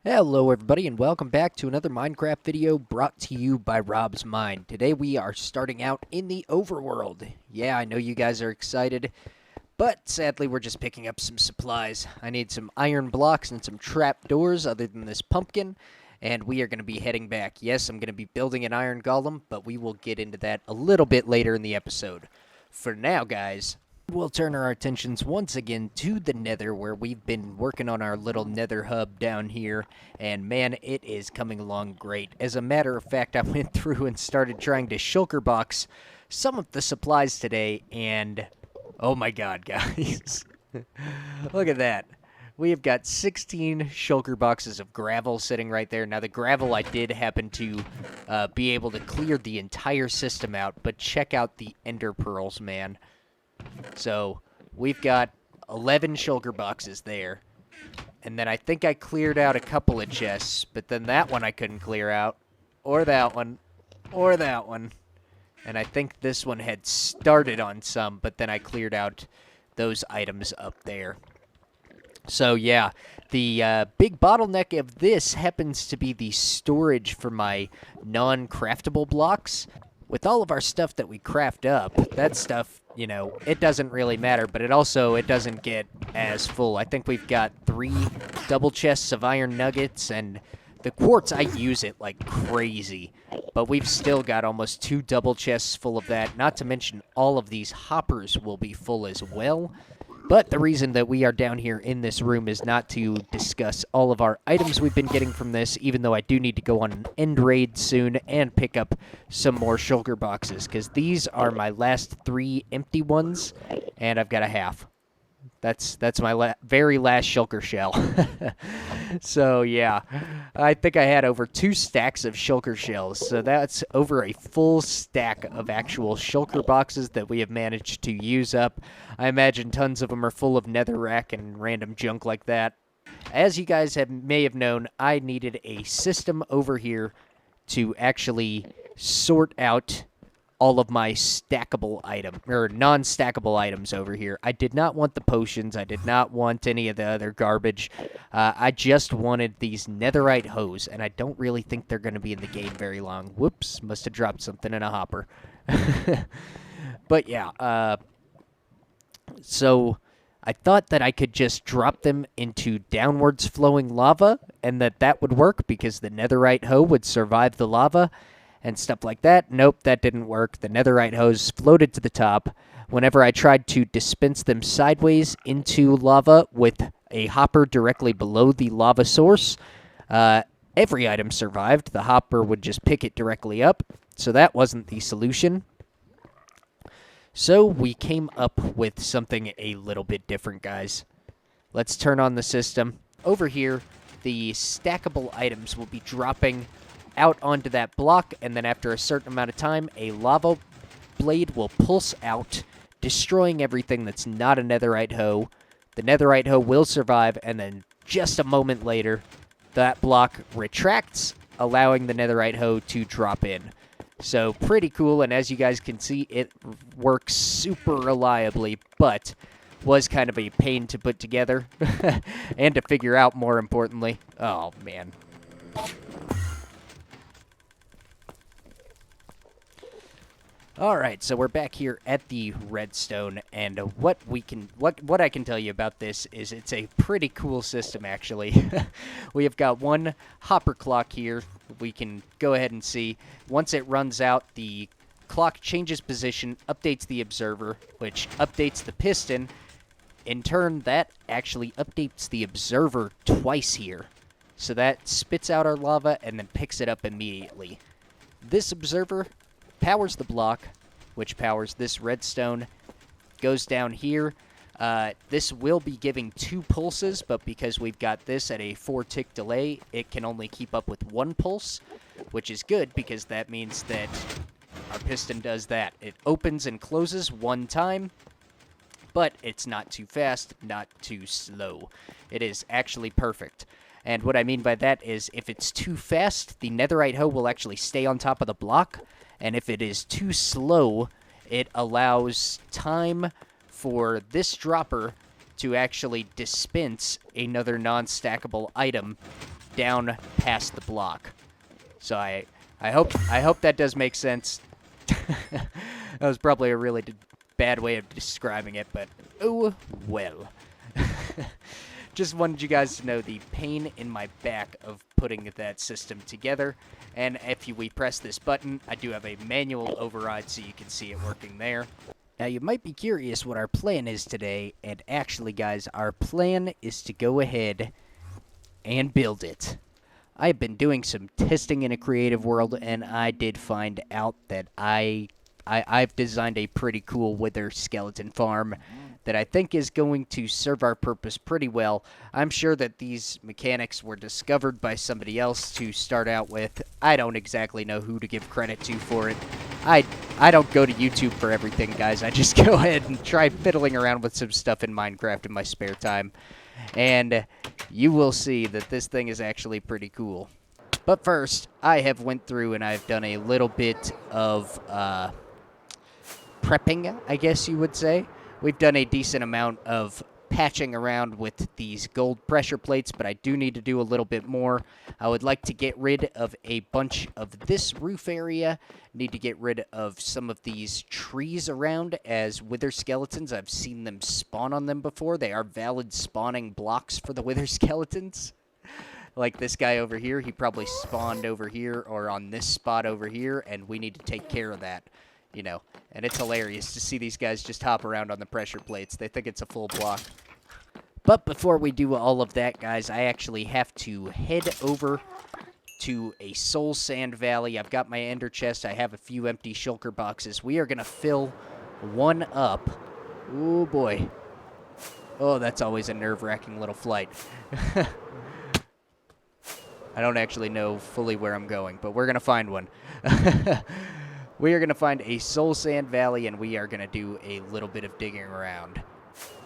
Hello everybody and welcome back to another Minecraft video brought to you by Rob's Mind. Today we are starting out in the overworld. Yeah, I know you guys are excited, but sadly we're just picking up some supplies. I need some iron blocks and some trapdoors other than this pumpkin, and we are going to be heading back. Yes, I'm going to be building an iron golem, but we will get into that a little bit later in the episode. For now, guys, we'll turn our attentions once again to the nether, where we've been working on our little nether hub down here, and man, it is coming along great. As a matter of fact, I went through and started trying to shulker box some of the supplies today, and oh my god, guys. Look at that. We have got 16 shulker boxes of gravel sitting right there. Now, the gravel I did happen to be able to clear the entire system out, but check out the ender pearls, man. So we've got 11 shulker boxes there. And then I think I cleared out a couple of chests, but then that one I couldn't clear out. Or that one. Or that one. And I think this one had started on some, but then I cleared out those items up there. So yeah, the big bottleneck of this happens to be the storage for my non-craftable blocks. With all of our stuff that we craft up, that stuff, you know, it doesn't really matter, but it doesn't get as full. I think we've got 3 double chests of iron nuggets, and the quartz, I use it like crazy. But we've still got almost 2 double chests full of that, not to mention all of these hoppers will be full as well. But the reason that we are down here in this room is not to discuss all of our items we've been getting from this, even though I do need to go on an end raid soon and pick up some more shulker boxes, because these are my last 3 empty ones, and I've got a half. That's my very last shulker shell. So, yeah. I think I had over 2 stacks of shulker shells, so that's over a full stack of actual shulker boxes that we have managed to use up. I imagine tons of them are full of netherrack and random junk like that. As you guys may have known, I needed a system over here to actually sort out all of my stackable or non-stackable items over here. I did not want the potions. I did not want any of the other garbage. I just wanted these netherite hose, and I don't really think they're going to be in the game very long. Whoops, must have dropped something in a hopper. But yeah, so I thought that I could just drop them into downwards flowing lava, and that would work because the netherite hoe would survive the lava and stuff like that. Nope, that didn't work. The netherite hose floated to the top. Whenever I tried to dispense them sideways into lava with a hopper directly below the lava source, every item survived. The hopper would just pick it directly up, so that wasn't the solution. So we came up with something a little bit different, guys. Let's turn on the system. Over here, the stackable items will be dropping out onto that block, and then after a certain amount of time, a lava blade will pulse out, destroying everything that's not a netherite hoe. The netherite hoe will survive, and then just a moment later, that block retracts, allowing the netherite hoe to drop in. So pretty cool, and as you guys can see, it works super reliably, but was kind of a pain to put together and to figure out, more importantly. Oh, man. Alright, so we're back here at the redstone, and what I can tell you about this is it's a pretty cool system, actually. We have got one hopper clock here. We can go ahead and see. Once it runs out, the clock changes position, updates the observer, which updates the piston. In turn, that actually updates the observer twice here. So that spits out our lava and then picks it up immediately. This observer powers the block, which powers this redstone, goes down here. This will be giving 2 pulses, but because we've got this at a 4-tick delay, it can only keep up with 1 pulse, which is good because that means that our piston does that. It opens and closes 1 time, but it's not too fast, not too slow. It is actually perfect. And what I mean by that is if it's too fast, the netherite hoe will actually stay on top of the block, and if it is too slow, it allows time for this dropper to actually dispense another non-stackable item down past the block. So I hope that does make sense. That was probably a really bad way of describing it, but oh well. Just wanted you guys to know the pain in my back of putting that system together. And if we press this button, I do have a manual override so you can see it working there. Now, you might be curious what our plan is today, and actually, guys, our plan is to go ahead and build it. I've been doing some testing in a creative world, and I did find out that I've designed a pretty cool wither skeleton farm that I think is going to serve our purpose pretty well. I'm sure that these mechanics were discovered by somebody else to start out with. I don't exactly know who to give credit to for it. I don't go to YouTube for everything, guys. I just go ahead and try fiddling around with some stuff in Minecraft in my spare time. And you will see that this thing is actually pretty cool. But first, I have went through and I've done a little bit of prepping, I guess you would say. We've done a decent amount of patching around with these gold pressure plates, but I do need to do a little bit more. I would like to get rid of a bunch of this roof area. Need to get rid of some of these trees around as wither skeletons. I've seen them spawn on them before. They are valid spawning blocks for the wither skeletons. Like this guy over here, he probably spawned over here or on this spot over here, and we need to take care of that. You know, and it's hilarious to see these guys just hop around on the pressure plates. They think it's a full block. But before we do all of that, guys, I actually have to head over to a soul sand valley. I've got my ender chest. I have a few empty shulker boxes. We are going to fill one up. Oh, boy. Oh, that's always a nerve-wracking little flight. I don't actually know fully where I'm going, but we're going to find one. We are going to find a soul sand valley, and we are going to do a little bit of digging around.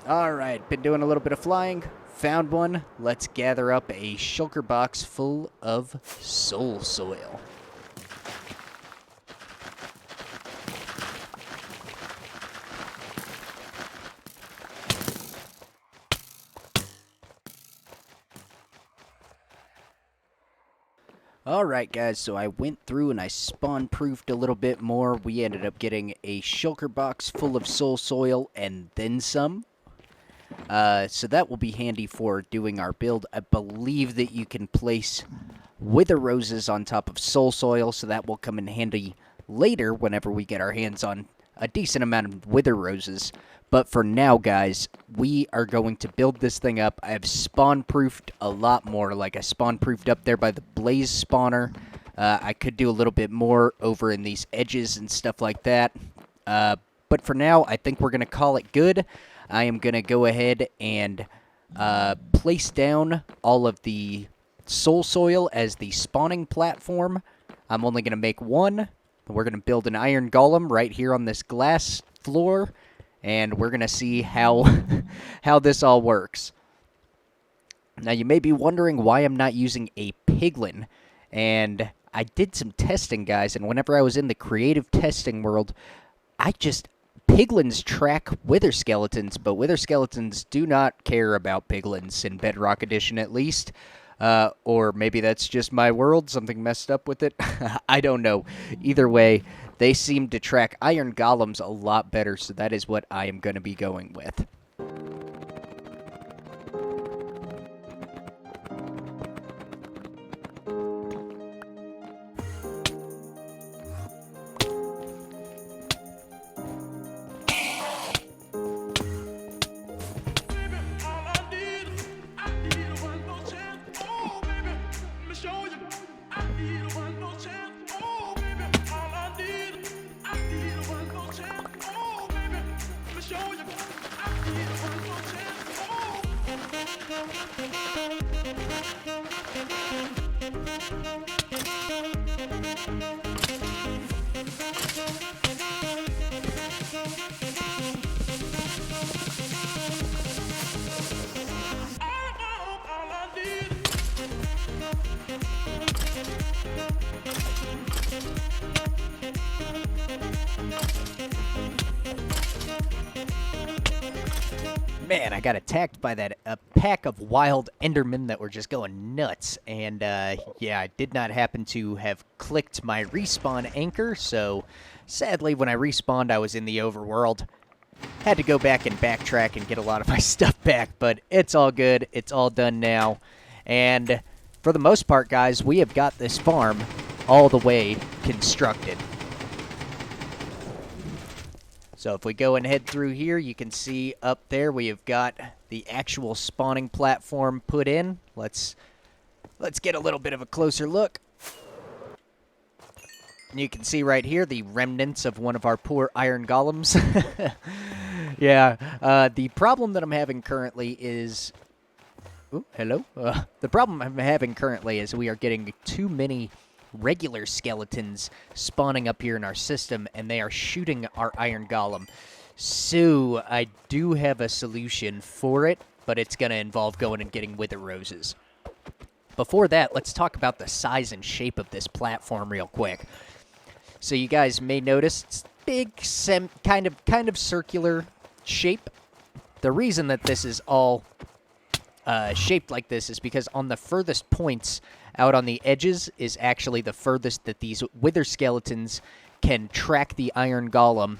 All right, been doing a little bit of flying. Found one. Let's gather up a shulker box full of soul soil. Alright guys, so I went through and I spawn-proofed a little bit more. We ended up getting a shulker box full of soul soil and then some. So that will be handy for doing our build. I believe that you can place wither roses on top of soul soil, so that will come in handy later whenever we get our hands on a decent amount of wither roses. But for now, guys, we are going to build this thing up. I have spawn-proofed a lot more. Like, I spawn-proofed up there by the blaze spawner. I could do a little bit more over in these edges and stuff like that. But for now, I think we're going to call it good. I am going to go ahead and place down all of the soul soil as the spawning platform. I'm only going to make one. We're going to build an iron golem right here on this glass floor. And we're going to see how this all works. Now, you may be wondering why I'm not using a piglin. And I did some testing, guys, and whenever I was in the creative testing world, piglins track wither skeletons, but wither skeletons do not care about piglins, in Bedrock Edition at least. Or maybe that's just my world, something messed up with it. I don't know. Either way, they seem to track iron golems a lot better, so that is what I am going to be going with. Show you, I need one more Man, I got attacked by a pack of wild Endermen that were just going nuts. And, yeah, I did not happen to have clicked my respawn anchor, so sadly, when I respawned, I was in the overworld. Had to go back and backtrack and get a lot of my stuff back, but it's all good. It's all done now. And for the most part, guys, we have got this farm all the way constructed. So if we go and head through here, you can see up there we have got the actual spawning platform put in. Let's get a little bit of a closer look. And you can see right here the remnants of one of our poor iron golems. Yeah, the problem that I'm having currently is... Ooh, hello? The problem I'm having currently is we are getting too many regular skeletons spawning up here in our system, and they are shooting our iron golem. So I do have a solution for it, but it's going to involve going and getting wither roses. Before that, let's talk about the size and shape of this platform real quick. So you guys may notice it's big, kind of circular shape. The reason that this is all shaped like this is because on the furthest points out on the edges is actually the furthest that these wither skeletons can track the iron golem.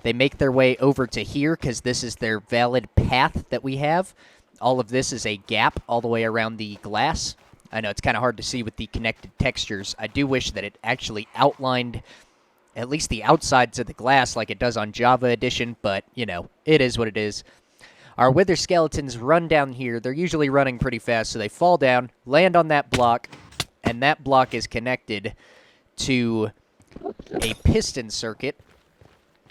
They make their way over to here because this is their valid path that we have. All of this is a gap all the way around the glass. I know it's kind of hard to see with the connected textures. I do wish that it actually outlined at least the outsides of the glass like it does on Java Edition, but, you know, it is what it is. Our wither skeletons run down here. They're usually running pretty fast, so they fall down, land on that block, and that block is connected to a piston circuit.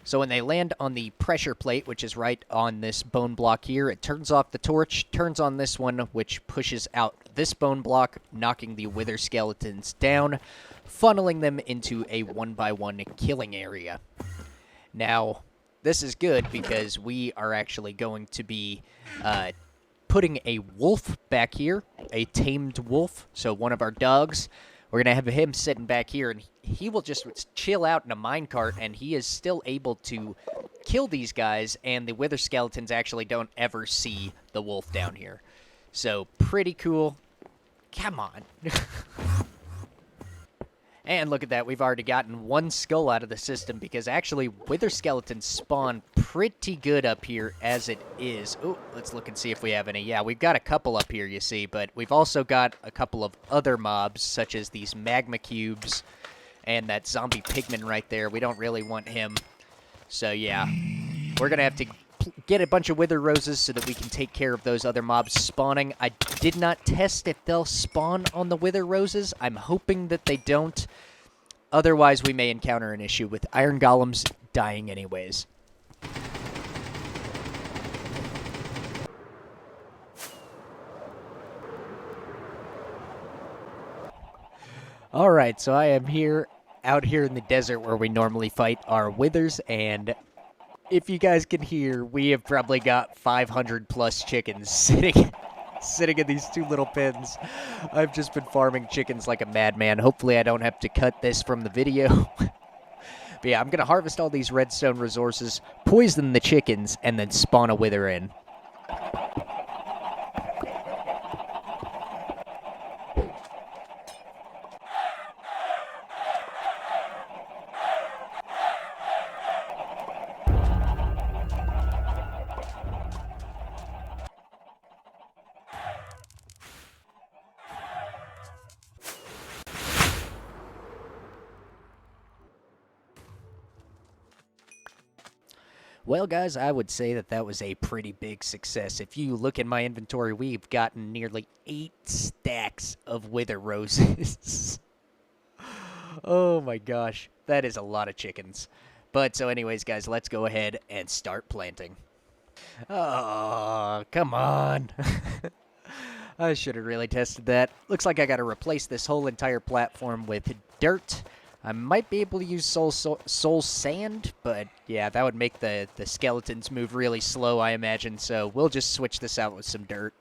So when they land on the pressure plate, which is right on this bone block here, it turns off the torch, turns on this one, which pushes out this bone block, knocking the wither skeletons down, funneling them into a one-by-one killing area. Now, this is good because we are actually going to be putting a wolf back here, a tamed wolf, so one of our dogs. We're going to have him sitting back here, and he will just chill out in a minecart, and he is still able to kill these guys, and the wither skeletons actually don't ever see the wolf down here. So, pretty cool. Come on. And look at that, we've already gotten one skull out of the system, because actually wither skeletons spawn pretty good up here as it is. Oh, let's look and see if we have any. Yeah, we've got a couple up here, you see, but we've also got a couple of other mobs, such as these magma cubes and that zombie pigman right there. We don't really want him. So yeah, we're going to have to get a bunch of wither roses so that we can take care of those other mobs spawning. I did not test if they'll spawn on the wither roses. I'm hoping that they don't. Otherwise, we may encounter an issue with iron golems dying anyways. Alright, so I am out here in the desert where we normally fight our withers, and if you guys can hear, we have probably got 500 plus chickens sitting in these two little pens. I've just been farming chickens like a madman. Hopefully I don't have to cut this from the video. But yeah, I'm going to harvest all these redstone resources, poison the chickens, and then spawn a wither in. Well, guys, I would say that was a pretty big success. If you look in my inventory, we've gotten nearly 8 stacks of wither roses. Oh my gosh, that is a lot of chickens. But so anyways, guys, let's go ahead and start planting. Oh, come on. I should have really tested that. Looks like I got to replace this whole entire platform with dirt. I might be able to use soul sand, but yeah, that would make the skeletons move really slow, I imagine, so we'll just switch this out with some dirt.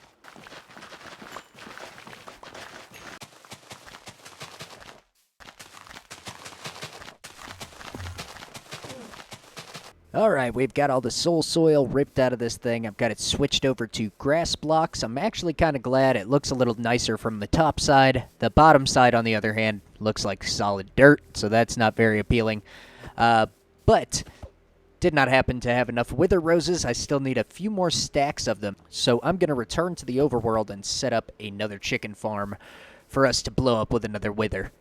Alright, we've got all the soul soil ripped out of this thing. I've got it switched over to grass blocks. I'm actually kind of glad. It looks a little nicer from the top side. The bottom side, on the other hand, looks like solid dirt, so that's not very appealing. But did not happen to have enough wither roses. I still need a few more stacks of them. So I'm going to return to the overworld and set up another chicken farm for us to blow up with another wither.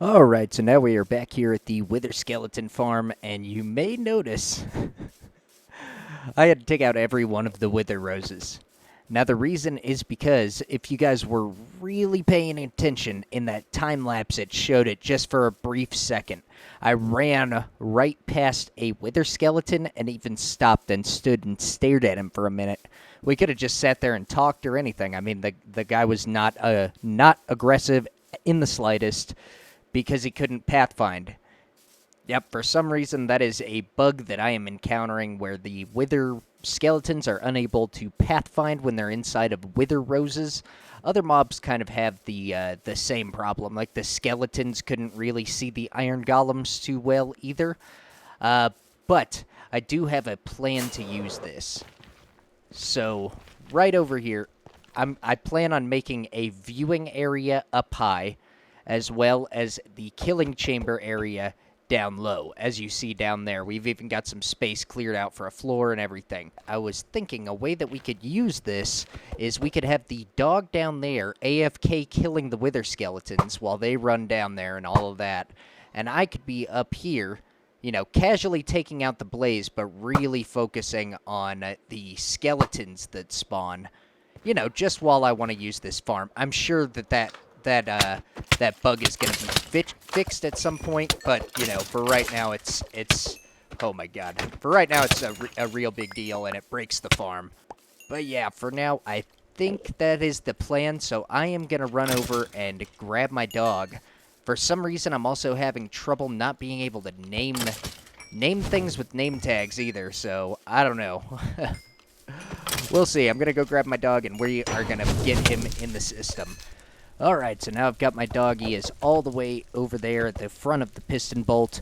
Alright, so now we are back here at the Wither Skeleton Farm, and you may notice I had to take out every one of the Wither Roses. Now, the reason is because if you guys were really paying attention in that time lapse, it showed it just for a brief second. I ran right past a Wither Skeleton and even stopped and stood and stared at him for a minute. We could have just sat there and talked or anything. I mean, the guy was not aggressive in the slightest, because he couldn't pathfind. Yep, for some reason that is a bug that I am encountering where the wither skeletons are unable to pathfind when they're inside of wither roses. Other mobs kind of have the same problem, like the skeletons couldn't really see the iron golems too well either. But I do have a plan to use this. So, right over here, I plan on making a viewing area up high, as well as the killing chamber area down low. As you see down there, we've even got some space cleared out for a floor and everything. I was thinking a way that we could use this is we could have the dog down there AFK killing the wither skeletons while they run down there and all of that. And I could be up here, you know, casually taking out the blaze, but really focusing on the skeletons that spawn, you know, just while I want to use this farm. I'm sure that bug is going to be fixed at some point, but, you know, for right now, it's oh my god. For right now, it's a real big deal, and it breaks the farm. But yeah, for now, I think that is the plan, so I am going to run over and grab my dog. For some reason, I'm also having trouble not being able to name things with name tags either, so I don't know. We'll see. I'm going to go grab my dog, and we are going to get him in the system. Alright, so now I've got my dog. He is all the way over there at the front of the piston bolt.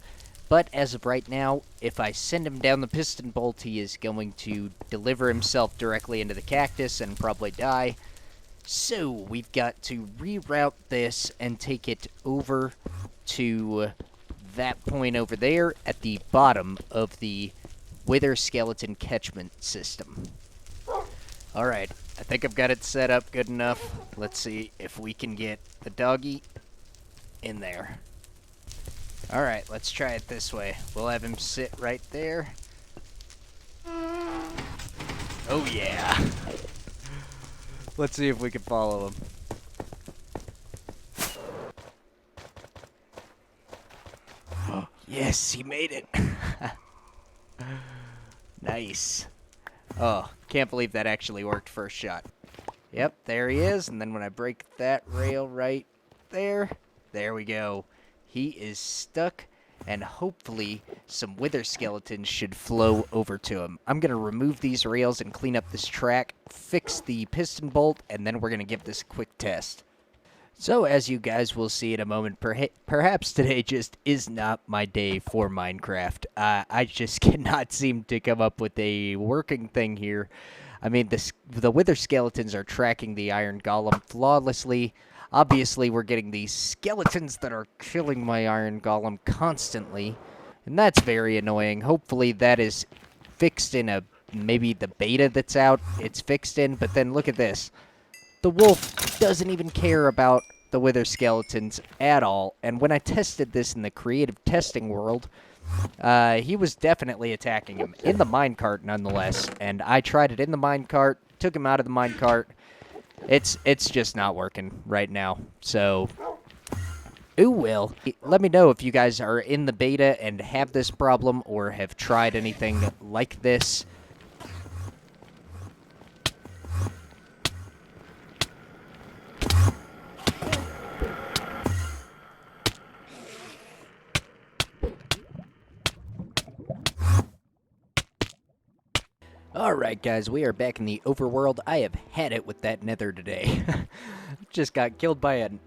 But as of right now, if I send him down the piston bolt, he is going to deliver himself directly into the cactus and probably die. So we've got to reroute this and take it over to that point over there at the bottom of the wither skeleton catchment system. Alright, I think I've got it set up good enough. Let's see if we can get the doggy in there. Alright, let's try it this way. We'll have him sit right there. Oh yeah! Let's see if we can follow him. Yes, he made it! Nice. Oh, can't believe that actually worked first shot. Yep, there he is, and then when I break that rail right there we go. He is stuck, and hopefully some wither skeletons should flow over to him. I'm going to remove these rails and clean up this track, fix the piston bolt, and then we're going to give this a quick test. So, as you guys will see in a moment, perhaps today just is not my day for Minecraft. I just cannot seem to come up with a working thing here. I mean, the wither skeletons are tracking the iron golem flawlessly. Obviously, we're getting these skeletons that are killing my iron golem constantly, and that's very annoying. Hopefully, that is fixed in maybe the beta that's out. It's fixed in, but then look at this. The wolf doesn't even care about the wither skeletons at all, and when I tested this in the creative testing world, He was definitely attacking him in the minecart, nonetheless. And I tried it in the minecart, took him out of the minecart. It's just not working right now. So, ooh, will. Let me know if you guys are in the beta and have this problem or have tried anything like this. Alright guys, we are back in the overworld. I have had it with that nether today. Just got killed by an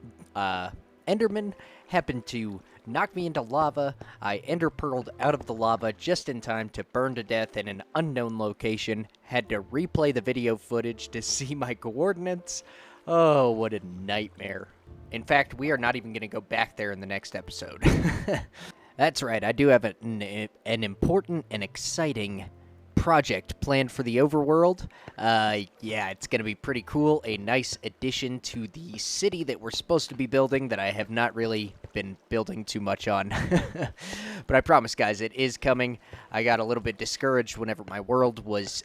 enderman, happened to knock me into lava. I ender pearled out of the lava just in time to burn to death in an unknown location. Had to replay the video footage to see my coordinates. Oh, what a nightmare. In fact, we are not even going to go back there in the next episode. That's right, I do have an important and exciting project planned for the overworld. Yeah, it's gonna be pretty cool. A nice addition to the city that we're supposed to be building that I have not really been building too much on. But I promise, guys, it is coming. I got a little bit discouraged whenever my world was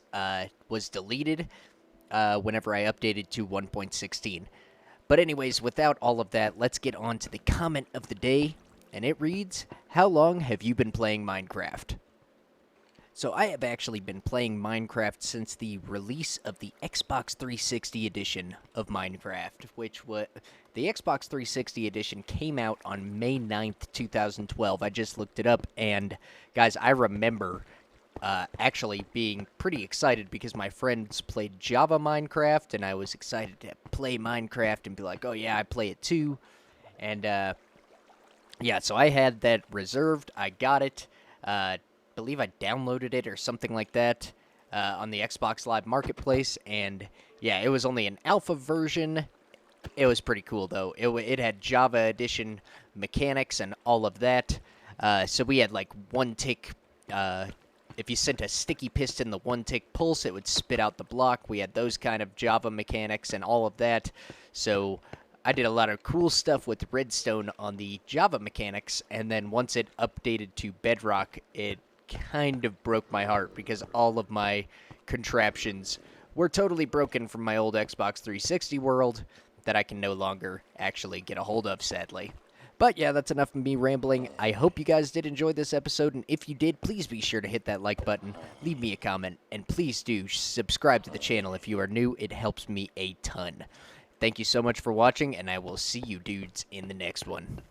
deleted, whenever I updated to 1.16. But anyways, without all of that, let's get on to the comment of the day. And it reads, "How long have you been playing Minecraft?" So I have actually been playing Minecraft since the release of the Xbox 360 edition of Minecraft, which was the Xbox 360 edition came out on May 9th, 2012. I just looked it up, and guys, I remember actually being pretty excited because my friends played Java Minecraft, and I was excited to play Minecraft and be like, oh yeah, I play it too. And yeah, so I had that reserved. I got it. Believe I downloaded it or something like that on the Xbox Live Marketplace, and yeah, it was only an alpha version. It was pretty cool, though. It had Java Edition mechanics and all of that. So we had, like, one-tick... if you sent a sticky piston the one-tick pulse, it would spit out the block. We had those kind of Java mechanics and all of that. So I did a lot of cool stuff with Redstone on the Java mechanics, and then once it updated to Bedrock, it kind of broke my heart because all of my contraptions were totally broken from my old Xbox 360 world that I can no longer actually get a hold of, sadly. But yeah, that's enough of me rambling. I hope you guys did enjoy this episode, and if you did, please be sure to hit that like button, leave me a comment, and please do subscribe to the channel if you are new. It helps me a ton. Thank you so much for watching, and I will see you dudes in the next one.